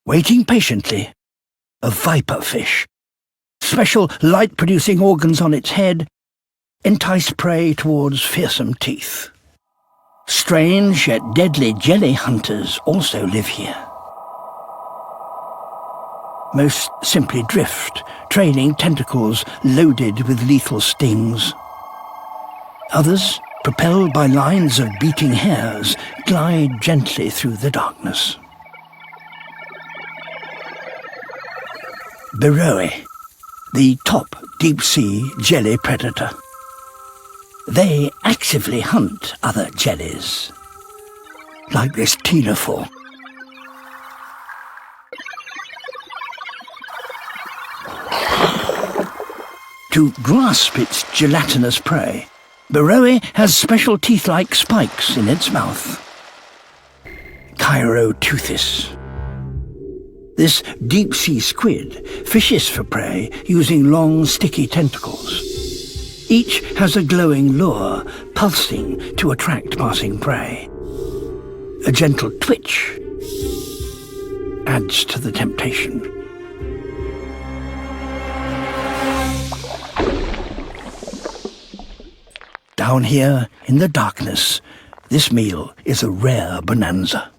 Waiting patiently, a viper fish. Special light-producing organs on its head entice prey towards fearsome teeth. Strange yet deadly jelly hunters also live here. Most simply drift, trailing tentacles loaded with lethal stings. Others, propelled by lines of beating hairs, glide gently through the darkness. Beroe, the top deep-sea jelly predator. They actively hunt other jellies, like this ctenophore. To grasp its gelatinous prey, Beroe has special teeth-like spikes in its mouth. Chiroteuthis. This deep-sea squid fishes for prey using long, sticky tentacles. Each has a glowing lure, pulsing to attract passing prey. A gentle twitch adds to the temptation. Down here, in the darkness, this meal is a rare bonanza.